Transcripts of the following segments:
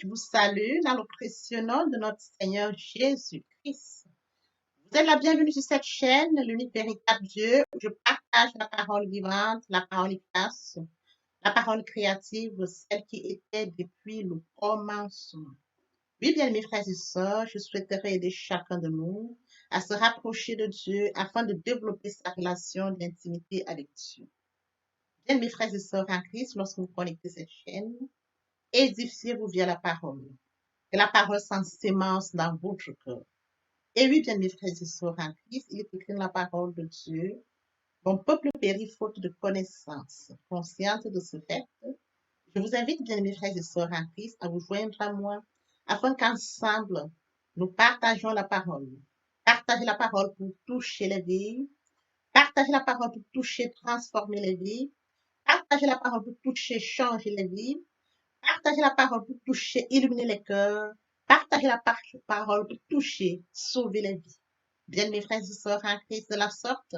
je vous salue dans le précieux nom de notre Seigneur Jésus-Christ. Vous êtes la bienvenue sur cette chaîne, l'unique véritable Dieu, où je partage la parole vivante, la parole efficace, la parole créative, celle qui était depuis le commencement. Oui, bien mes frères et sœurs, je souhaiterais aider chacun de nous à se rapprocher de Dieu afin de développer sa relation d'intimité avec Dieu. Bien mes frères et sœurs en Christ, lorsque vous connectez cette chaîne, édifiez-vous via la parole. Que la parole s'en sémence dans votre cœur. Et oui, bien mes frères et sœurs en Christ, il est écrit dans la parole de Dieu. Mon peuple périt faute de connaissance. Consciente de ce fait, je vous invite, bien mes frères et sœurs en Christ, à vous joindre à moi afin qu'ensemble, nous partageons la parole. Partager la parole pour toucher les vies. Partager la parole pour toucher, transformer les vies. Partager la parole pour toucher, changer les vies. Partager la parole pour toucher, illuminer les cœurs. Partager la parole pour toucher, sauver les vies. Bien, mes frères et sœurs en Christ, de la sorte,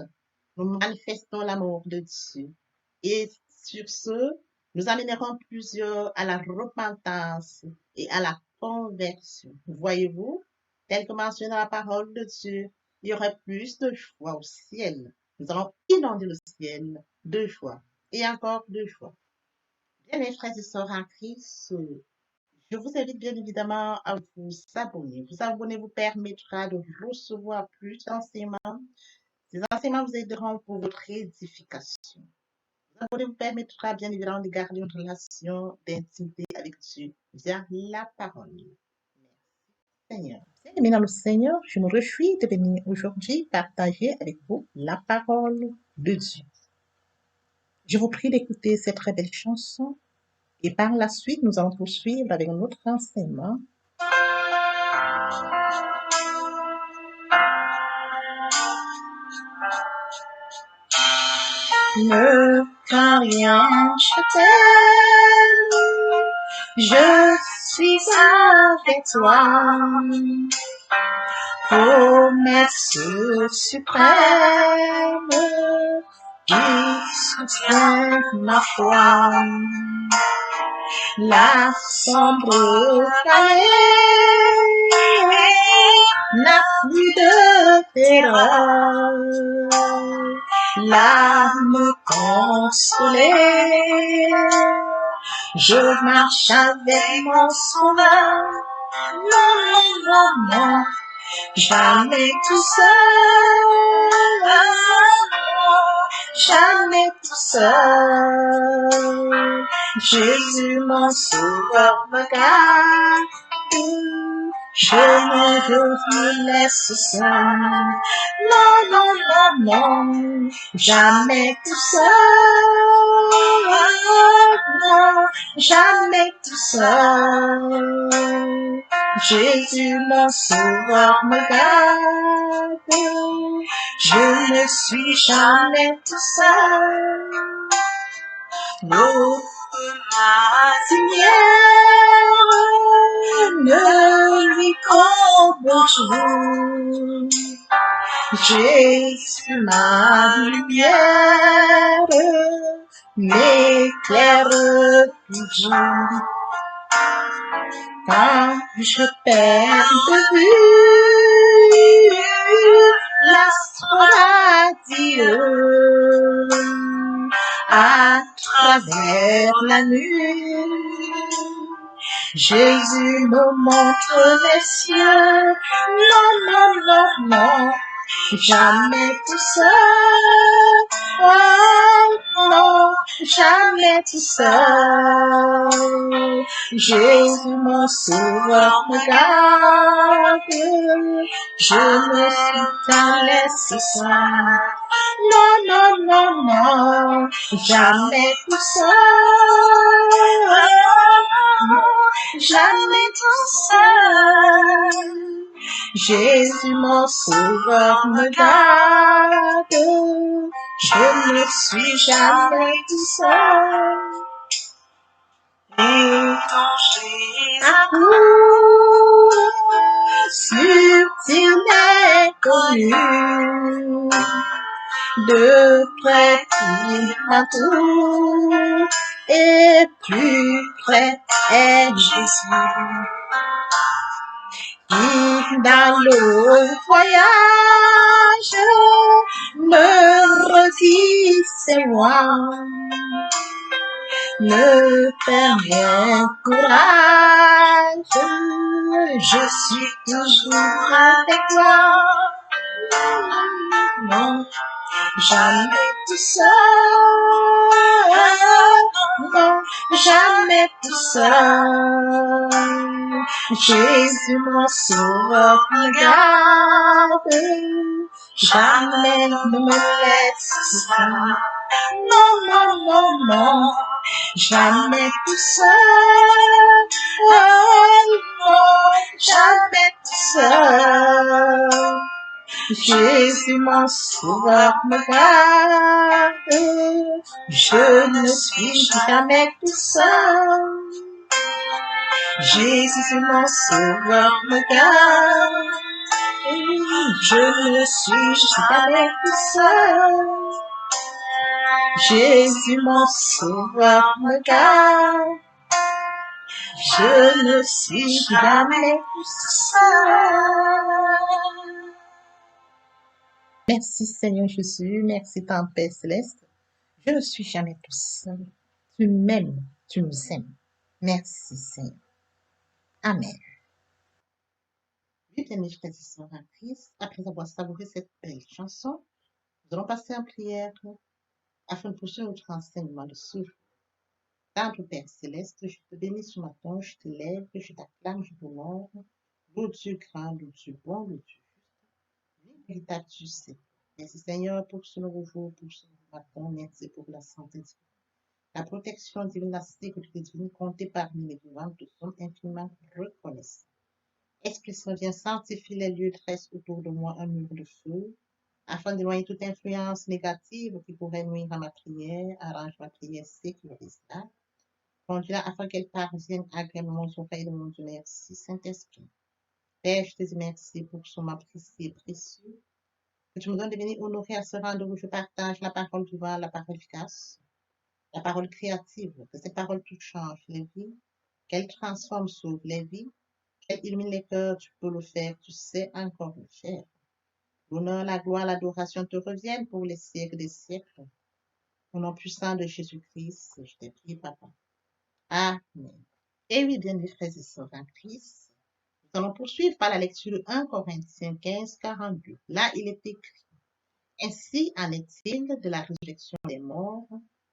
nous manifestons l'amour de Dieu. Et sur ce, nous amènerons plusieurs à la repentance et à la conversion. Voyez-vous, tel que mentionné dans la parole de Dieu, il y aurait plus de joie au ciel. Nous allons inonder le ciel 2 fois et encore 2 fois. Bien, mes frères et sœurs en Christ, je vous invite bien évidemment à vous abonner. Vous abonner vous permettra de recevoir plus d'enseignements. Ces enseignements vous aideront pour votre édification. Vous abonner vous permettra bien évidemment de garder une relation d'intimité avec Dieu via la parole. Merci Seigneur. Bien-aimés dans le Seigneur, je me réjouis de venir aujourd'hui partager avec vous la parole de Dieu. Je vous prie d'écouter cette très belle chanson. Et par la suite, nous allons poursuivre avec un autre enseignement. Ne crains rien, je t'aime, je suis avec toi. Promesse suprême qui soutient ma foi. La sombre vallée n'a plus de terreur. L'âme consolée, je marche avec mon sauveur. Non, non, non, non, jamais tout seul. Jamais tout seul. Jésus mon sauveur me garde. Je me laisse seul. Non, non, non, non, jamais tout seul. Non, jamais tout seul. Jésus mon sauveur me garde. Je ne suis jamais tout seul. L'eau de ma lumière ne lui compte bonjour. Jésus ma lumière m'éclaire toujours. Quand je perds de vue l'astre radieux à travers la nuit, Jésus me montre les cieux. Non, non, non, non, jamais tout seul. Oh, non, jamais tout seul. Jésus mon sauveur me garde. Je me suis t'en laisse seul. Non, non, non, non, jamais tout seul. Jamais tout seul. Jésus mon sauveur me garde. Je ne suis jamais tout seul. Et danger accourt sur l'inconnu. De près il m'entoure, et plus près est Jésus. Qui dans le voyage me redit ses lois, me permet courage, je suis toujours avec toi. Non, jamais tout seul, non, jamais tout seul. Jésus mon sauveur me garde, jamais ne me laisse seul. Non, non, non, non, jamais tout seul, non, jamais tout seul. Jésus mon sauveur me garde, je ne suis jamais tout seul. Jésus mon sauveur me garde, je ne suis jamais tout seul. Jésus mon sauveur me garde, je ne suis jamais tout seul. Merci Seigneur Jésus, merci ton Père Céleste. Je ne suis jamais tout seul. Tu m'aimes, tu nous aimes. Merci Seigneur. Amen. Oui, bien, frères et sœurs en Christ, après avoir savouré cette belle chanson, nous allons passer en prière afin de poursuivre notre enseignement de ce jour. Tendre Père Céleste, je te bénis ce matin, je t'élève, je t'acclame, je t'honore. Ô Dieu grand, ô Dieu bon, ô Dieu juste, véritable Dieu c'est. Merci Seigneur pour ce nouveau jour, pour ce nouveau matin. Merci pour la santé divine. La protection divine, la sécurité divine comptée parmi les vivants, nous sommes infiniment reconnaissants. Esprit Saint, viens sanctifier les lieux, dresse autour de moi un mur de feu, afin d'éloigner toute influence négative qui pourrait nuire à ma prière, arrange ma prière, sécurise-la. Conduis-la afin qu'elle parvienne agréablement aux oreilles de mon Dieu. Merci, Saint-Esprit. Père, je te dis merci pour ce moment précieux, que tu me donnes de venir honorer à ce rendez-vous où je partage la parole du vent, la parole efficace, la parole créative, que ces paroles toutes changent les vies, qu'elles transforment, sauvent les vies, qu'elles illuminent les cœurs, tu peux le faire, tu sais encore le faire. L'honneur, la gloire, l'adoration te reviennent pour les siècles des siècles. Au nom puissant de Jésus-Christ, je t'ai prié, Papa. Amen. Et oui, bien, mes frères et sœurs en Christ, nous allons poursuivre par la lecture de 1 Corinthiens 15, 42. Là, il est écrit: Ainsi en est-il de la résurrection des morts.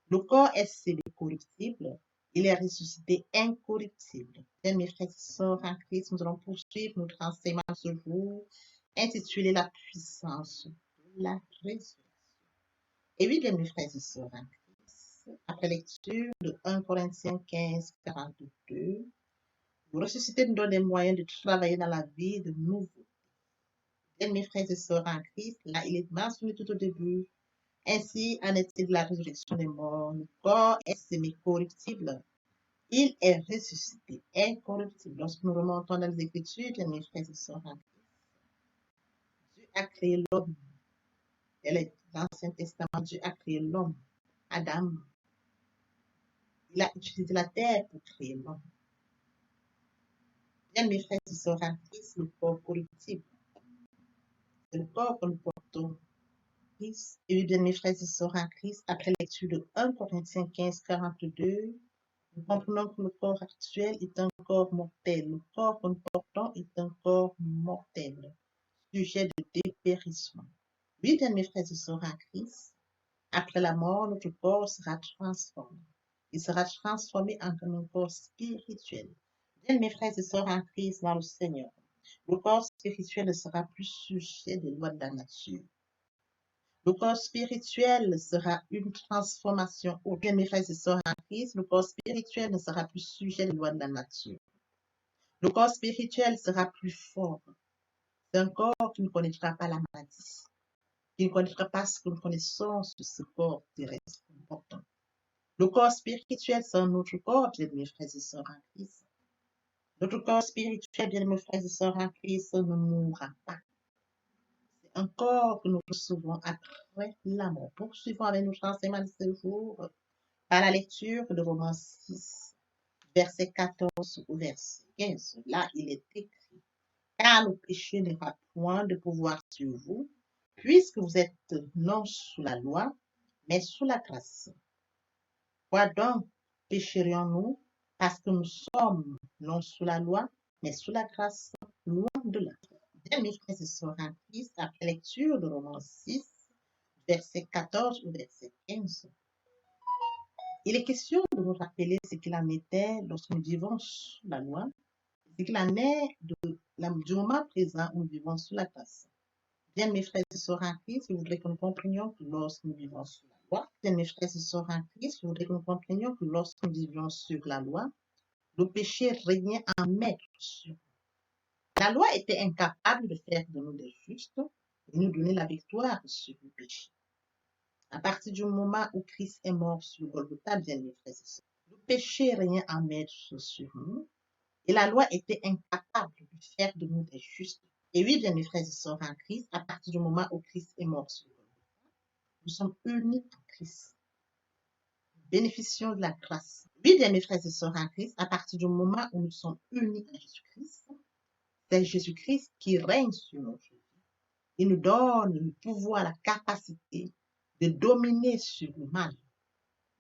Le corps est scellé corruptible, il est ressuscité incorruptible. Bien, mes frères et sœurs en Christ, nous allons poursuivre notre enseignement ce jour, intitulé La puissance de la résurrection. Et oui, bien, mes frères et sœurs en Christ, après lecture de 1 Corinthiens 15, 42, vous ressuscitez nous donne les moyens de travailler dans la vie de nouveau. Bien, mes frères et sœurs en Christ, là, il est mentionné tout au début. Ainsi en est-il de la résurrection des morts. Le corps est semi-corruptible. Il est ressuscité incorruptible. Lorsque nous remontons dans les Écritures, bien, mes frères et sœurs en Christ, Dieu a créé l'homme. Dans l'Ancien Testament, Dieu a créé l'homme, Adam. Il a utilisé la terre pour créer l'homme. Bien, mes frères et sœurs en Christ, le corps corruptible, c'est le corps que nous portons. Christ. Et oui, bien, mes frères et sœurs en Christ, après lecture de 1 Corinthiens 15, 42, nous comprenons que le corps actuel est un corps mortel. Le corps que nous portons est un corps mortel, sujet de dépérissement. Oui, bien, mes frères et sœurs en Christ, après la mort, notre corps sera transformé. Il sera transformé en un corps spirituel. Bien, mes frères et sœurs en Christ dans le Seigneur, le corps spirituel ne sera plus sujet des lois de la nature. Le corps spirituel sera une transformation. Ou bien, mes frères et sœurs en Christ, le corps spirituel ne sera plus sujet des lois de la nature. Le corps spirituel sera plus fort. C'est un corps qui ne connaîtra pas la maladie, qui ne connaîtra pas ce que nous connaissons sur ce corps terrestre important. Le corps spirituel, c'est un autre corps, bien, mes frères et sœurs en Christ. Notre corps spirituel, bien, mes frères et sœurs en Christ, ne mourra pas. C'est un corps que nous recevons après la mort. Poursuivons avec notre enseignement de ce jour. Par la lecture de Romains 6, verset 14 au verset 15, là, il est écrit, car le péché n'aura point de pouvoir sur vous, puisque vous êtes non sous la loi, mais sous la grâce. Quoi donc pécherions-nous parce que nous sommes non sous la loi, mais sous la grâce, loin de là. Bien, mes frères et sœurs en Christ, après lecture de Romains 6, verset 14 au verset 15, il est question de nous rappeler ce qu'il en était lorsque nous vivons sous la loi, ce qu'il en est du moment présent où nous vivons sous la grâce. Bien, mes frères et sœurs en Christ, je voudrais que nous comprenions que lorsque nous vivons sous la loi, bien, mes frères et sœurs en Christ, je voudrais que nous comprenions que lorsque nous vivions sur la loi, le péché régnait en maître sur nous. La loi était incapable de faire de nous des justes et nous donner la victoire sur le péché. À partir du moment où Christ est mort sur Golgotha, bien, mes frères et sœurs, le péché régnait en maître sur nous et la loi était incapable de faire de nous des justes. Et oui, bien, mes frères et sœurs en Christ, à partir du moment où Christ est mort sur Golgotha, nous sommes unis en Christ. Nous bénéficions de la grâce. Oui, bien, mes frères et sœurs en Christ, à partir du moment où nous sommes unis en Jésus-Christ, c'est Jésus-Christ qui règne sur nos vies. Il nous donne le pouvoir, la capacité de dominer sur le mal.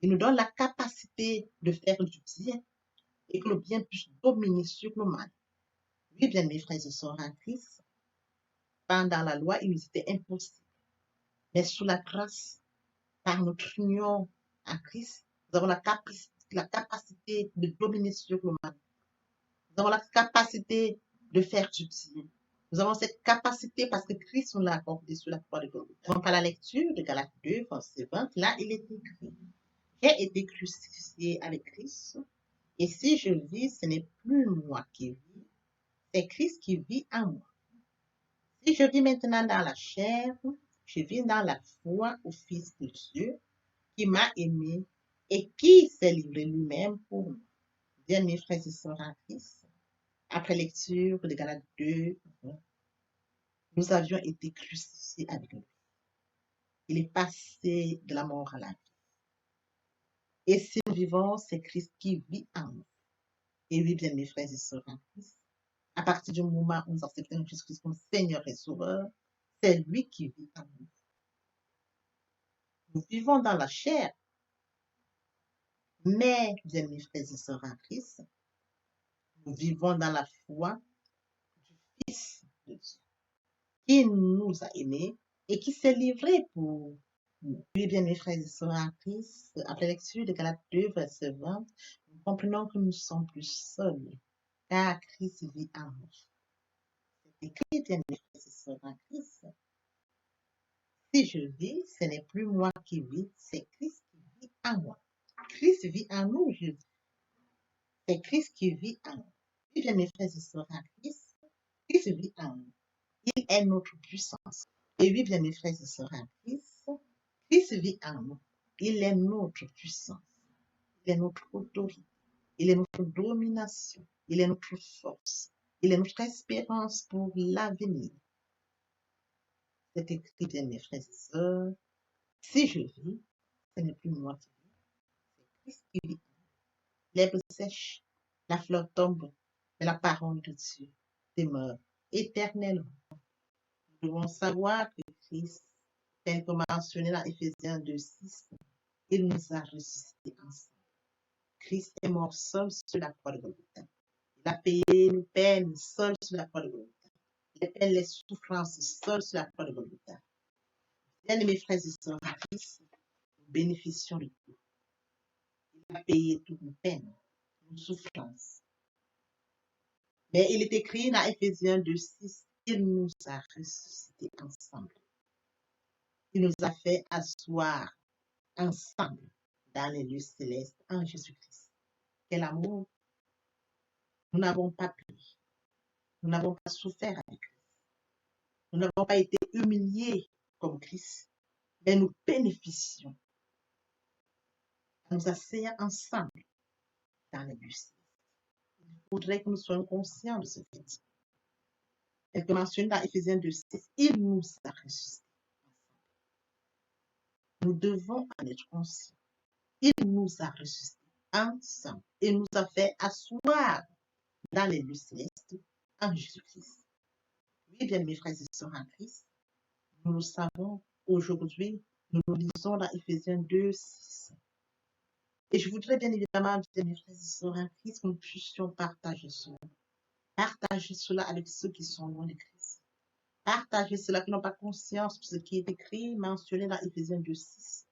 Il nous donne la capacité de faire du bien et que le bien puisse dominer sur le mal. Oui, bien, mes frères et sœurs en Christ, pendant la loi, il nous était impossible. Mais sous la grâce, par notre union en Christ, nous avons la capacité de dominer sur le mal. Nous avons la capacité de faire du bien. Nous avons cette capacité parce que Christ nous l'a accordé sur la croix de Golgotha. Par la lecture de Galates 2, verset 20, là, il est écrit, j'ai été crucifié avec Christ, et si je vis, ce n'est plus moi qui vis, c'est Christ qui vit en moi. Si je vis maintenant dans la chair, je vis dans la foi au Fils de Dieu, qui m'a aimé et qui s'est livré lui-même pour moi. Bien, mes frères et sœurs en Christ, après lecture de Galates 2, nous avions été crucifiés avec lui. Il est passé de la mort à la vie. Et si nous vivons, c'est Christ qui vit en nous. Et oui, bien, mes frères et sœurs en Christ, à partir du moment où nous acceptons Jésus-Christ comme Seigneur et Sauveur, c'est lui qui vit en nous. Nous vivons dans la chair, mais, bien, mes frères et sœurs en Christ, nous vivons dans la foi du Fils de Dieu, qui nous a aimés et qui s'est livré pour nous. Oui, bien, mes frères et sœurs en Christ, après lecture de Galates 2, verset 20, nous comprenons que nous ne sommes plus seuls, car Christ vit en nous. C'est écrit, bien, mes frères et sœurs en Christ. Si je vis, ce n'est plus moi qui vis, c'est Christ qui vit en moi. Christ vit en nous, c'est Christ qui vit en nous. Oui, bien, mes frères et sœurs en Christ, Christ vit en nous. Il est notre puissance. Et oui, bien, mes frères et sœurs en Christ, Christ vit en nous. Il est notre puissance. Il est notre autorité. Il est notre domination. Il est notre force. Il est notre espérance pour l'avenir. C'est écrit, bien, mes frères et sœurs, si je vis, ce n'est plus moi qui vis, c'est Christ qui vit. L'herbe sèche, la fleur tombe, mais la parole de Dieu demeure éternellement. Nous devons savoir que Christ, tel que mentionné dans Éphésiens 2:6, il nous a ressuscités ensemble. Christ est mort seul sur la croix de Golgotha. Il a payé nos peines seul sur la croix de Golgotha. Il a payé les souffrances seul sur la croix de Golgotha. Bien, mes frères et sœurs, à Christ, nous bénéficions de tout. Il a payé toutes nos peines, nos souffrances. Mais il est écrit dans Éphésiens 2:6, il nous a ressuscités ensemble. Il nous a fait asseoir ensemble dans les lieux célestes en Jésus-Christ. Quel amour! Nous n'avons pas payé. Nous n'avons pas souffert avec Christ. Nous n'avons pas été humiliés comme Christ, mais nous bénéficions. Nous asseyons ensemble dans les lieux célestes. Il faudrait que nous soyons conscients de ce fait. Elle que mentionne dans Éphésiens 2:6, il nous a ressuscités. Nous devons en être conscients. Il nous a ressuscités ensemble et nous a fait asseoir dans les lieux célestes en Jésus-Christ. Oui, bien mes frères et sœurs en Christ, nous le savons aujourd'hui, nous le lisons dans Éphésiens 2, 6. Et je voudrais bien évidemment, bien mes frères et sœurs en Christ, que nous puissions partager cela. Partager cela avec ceux qui sont loin de Christ. Partager cela qui n'ont pas conscience de ce qui est écrit, mentionné dans Éphésiens 2, 6.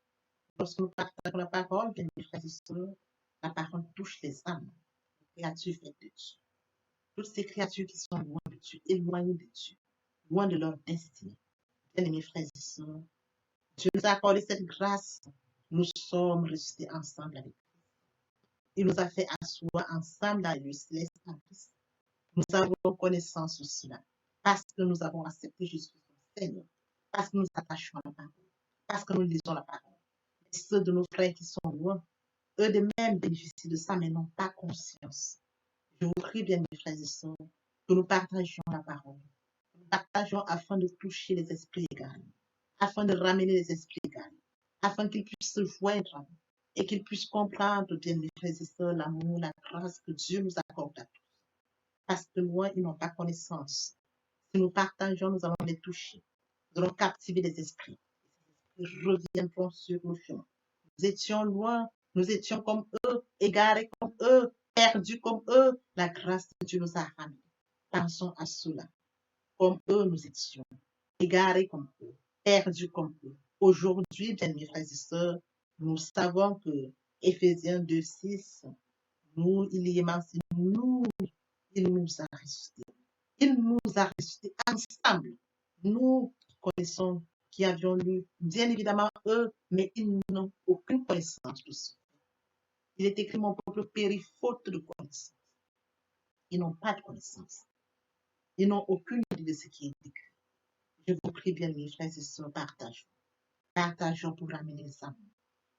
Lorsque nous partageons la parole, bien mes frères et sœurs, la parole touche les âmes, les créatures faites de Dieu. Toutes ces créatures qui sont loin de Dieu, éloignées de Dieu, loin de leur destinée. Bien mes frères et sœurs, Dieu nous a accordé cette grâce. Nous sommes restés ensemble avec lui. Il nous a fait asseoir ensemble dans le céleste en Christ. Nous avons connaissance de cela parce que nous avons accepté Jésus comme Seigneur, parce que nous nous attachons à la parole, parce que nous lisons la parole. Et ceux de nos frères qui sont loin, eux de même bénéficient de ça, mais n'ont pas conscience. Je vous prie bien, mes frères et sœurs, que nous partagions la parole. Nous partageons afin de toucher les esprits égarés, afin de ramener les esprits égarés, afin qu'ils puissent se joindre à nous et qu'ils puissent comprendre, bien, mes frères et sœurs, l'amour, la grâce que Dieu nous accorde à tous. Parce que loin, ils n'ont pas connaissance. Si nous partageons, nous allons les toucher. Nous allons captiver les esprits. Ils reviendront sur nos chemins. Nous étions loin, nous étions comme eux, égarés comme eux, perdus comme eux. La grâce de Dieu nous a ramenés. Pensons à cela. Comme eux, nous étions égarés comme eux, perdus comme eux. Aujourd'hui, bien mes frères et sœurs, nous savons que Éphésiens 2, 6, nous, il y est mentionné, nous, il nous a ressuscités. Il nous a ressuscités ensemble. Nous connaissons qui avions lu, bien évidemment eux, mais ils n'ont aucune connaissance de ça. Il est écrit, mon peuple périt faute de connaissance. Ils n'ont pas de connaissance. Ils n'ont aucune idée de ce qui est écrit. Je vous prie bien, mes frères et sœurs, partageons. Partageons pour ramener les âmes.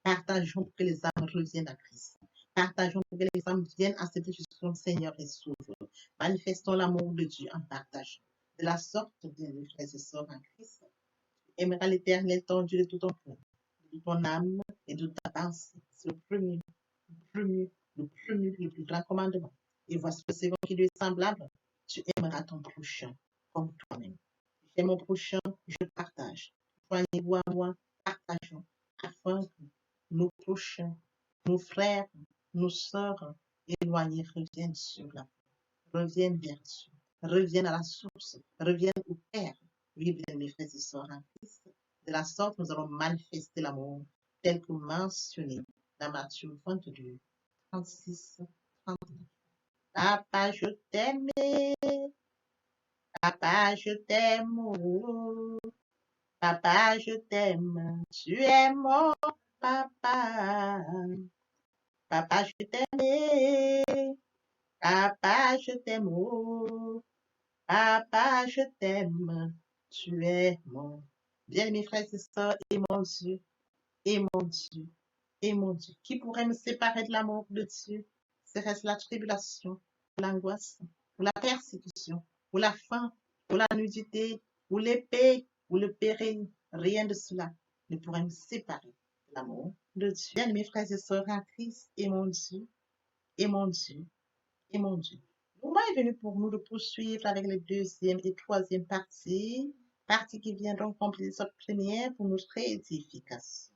Partageons pour que les âmes reviennent à Christ. Partageons pour que les âmes viennent accepter Jésus comme Seigneur et Sauveur. Manifestons l'amour de Dieu en partageant. De la sorte, bien, mes frères et sœurs en Christ, tu aimeras l'Éternel, ton Dieu, de tout ton cœur, de toute ton âme et de toute ta pensée. C'est le plus grand commandement. Et voici le second qui lui est semblable. Tu aimeras ton prochain comme toi-même. J'aime mon prochain, je partage. Joignez-vous à moi, partageons, afin que nos prochains, nos frères, nos sœurs éloignés reviennent sur la reviennent vers Dieu, reviennent à la source, reviennent au Père. Oui, bien mes frères et sœurs en Christ. De la sorte, nous allons manifester l'amour tel que mentionné dans Matthieu 22, 36, 39. Papa, je t'aime, papa, je t'aime, oh. Papa, je t'aime, tu es mon papa. Papa, je t'aime, papa, je t'aime, oh. Papa, je t'aime, tu es mon. Bien, mes frères et sœurs, et mon Dieu, et mon Dieu, et mon Dieu. Qui pourrait me séparer de l'amour de Dieu? Serait-ce la tribulation, ou l'angoisse, ou la persécution, ou la faim, ou la nudité, ou l'épée, ou le péril? Rien de cela ne pourrait me séparer de l'amour de Dieu. Bien, mes frères et sœurs en Christ, et mon Dieu, et mon Dieu, et mon Dieu. Le moment est venu pour nous de poursuivre avec les deuxième et troisième parties qui viendront compléter cette première pour notre édification.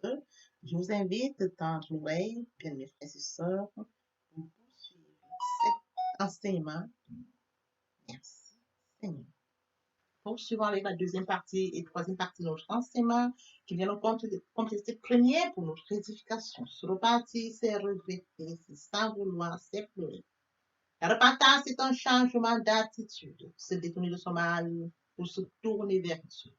Sur ce, je vous invite de tendre l'oreille, bien mes frères et sœurs, pour poursuivre cet enseignement. Merci, Seigneur. Poursuivons avec la deuxième partie et troisième partie de notre enseignement qui viendront compléter cette première pour notre édification. Sur le parti, c'est regretter, c'est sans vouloir, c'est pleurer. La repentance est un changement d'attitude, se détourner de son mal pour se tourner vers Dieu.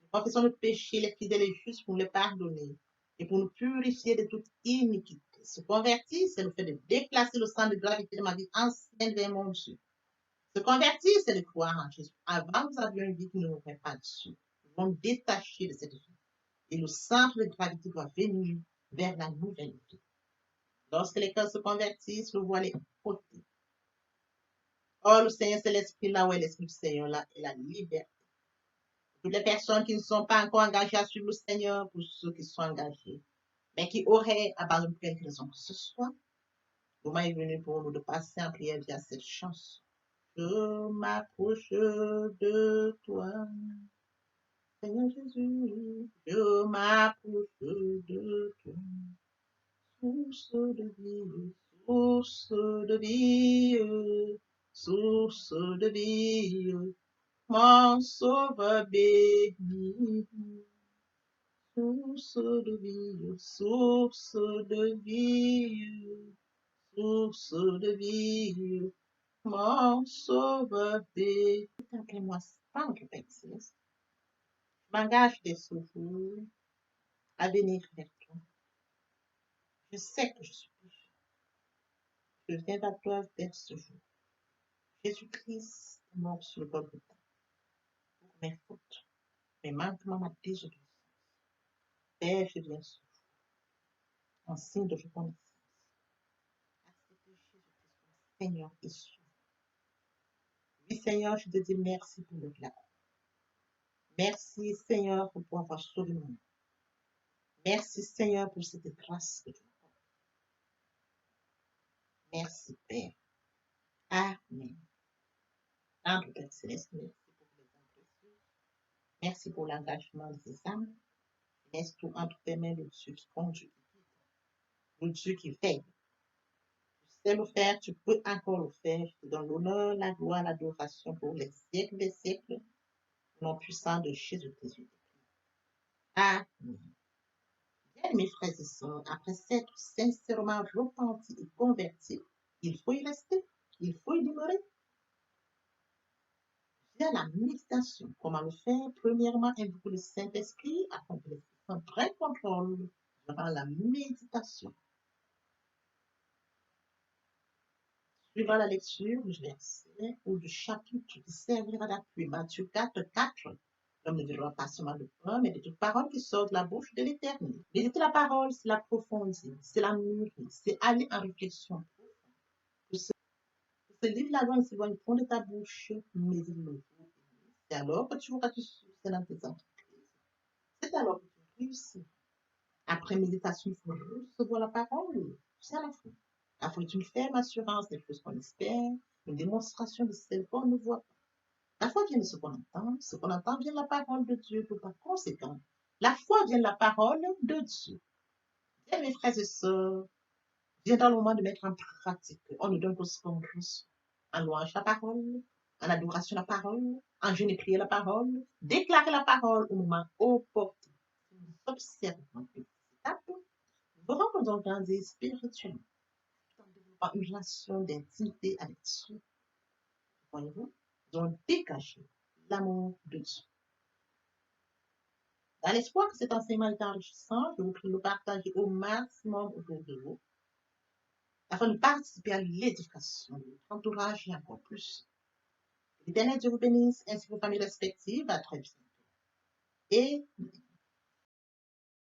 Nous confessons le péché, les fidèles et justes pour nous les pardonner et pour nous purifier de toute iniquité. Se convertir, c'est le fait de déplacer le centre de gravité de ma vie ancienne vers mon Dieu. Se convertir, c'est de croire en Jésus. Avant, nous avions une vie qui ne nous pas Dieu. Nous devons nous détacher de cette vie. Et le centre de gravité doit venir vers la nouvelle vie. Lorsque les cœurs se convertissent, le voile est ôté. Or, le Seigneur, c'est l'Esprit là où est l'Esprit du Seigneur, là, et la liberté. Toutes les personnes qui ne sont pas encore engagées à suivre le Seigneur, pour ceux qui sont engagés, mais qui aurait abandonné pour quelque raison que ce soit, le moment est venu pour nous de passer en prière via cette chanson. Je m'approche de toi, Seigneur Jésus, je m'approche de toi, source de vie, source de vie, source de vie, mon sauveur béni. Source de vie, source de vie, source de vie, mon sauveur béni. Contemplez-moi sans que j'existe. Je m'engage dès ce jour à venir vers toi. Je sais que je suis pécheur. Je viens à toi vers ce jour. Jésus-Christ est mort sur le Golgotha pour mes fautes, mes manquements, ma désobéissance. Père, je viens ce jour en signe de reconnaissance. Accepter Jésus-Christ comme Seigneur et Sauveur. Oui, Seigneur, je te dis merci pour le plat. Merci, Seigneur, pour avoir sauvé mon âme. Merci, Seigneur, pour cette grâce que tu m'as accordée. Merci, Père. Amen. Notre Père Céleste, merci pour les âmes précieuses. Merci pour l'engagement de ces âmes. Laisse tout entre tes mains, le Dieu qui conduit, qui guide, le Dieu qui veille. Tu sais le faire, tu peux encore le faire. Je te donne l'honneur, la gloire, l'adoration pour les siècles des siècles. Au nom puissant de Jésus-Christ. Amen. Bien, mes frères et sœurs, après s'être sincèrement repenti et converti, il faut y rester, il faut y demeurer. Via la méditation, comment le faire? Premièrement, invoquer le Saint-Esprit afin que l'Esprit prenne vrai contrôle durant la méditation. Suivant la lecture du verset ou du chapitre qui servira d'appui, Matthieu 4, l'homme ne vivra pas seulement de pain, mais de toute parole qui sort de la bouche de l'Éternel. Méditer la parole, c'est l'approfondir, c'est la mûrir, c'est aller en réflexion. Pour ce livre la loi s'éloigne point de ta bouche, mais il le faut. C'est alors que tu auras du succès dans tes entreprises. C'est alors que tu réussis. Après méditation, il faut recevoir la parole. C'est à la fin. Il faut une ferme assurance des choses qu'on espère, une démonstration de celles qu'on ne voit pas. La foi vient de ce qu'on entend vient de la parole de Dieu. Par conséquent, la foi vient de la parole de Dieu. Bien, mes frères et sœurs, vient dans le moment de mettre en pratique. On nous donne tout ce qu'on reçoit. En louange la parole, en adoration la parole, en jeûne et prier la parole, déclarer la parole au moment opportun. Nous observons cette étape, nous rencontrons grandir spirituellement, en développant une relation d'intimité avec Dieu. Voyez-vous, nous allons dégager l'amour de Dieu. Dans l'espoir que cet enseignement est enrichissant, je vous prie de le partager au maximum autour de vous, afin de participer à l'édification de votre entourage et encore plus. L'Éternel Dieu vous bénisse, ainsi que vos familles respectives. À très bientôt. Et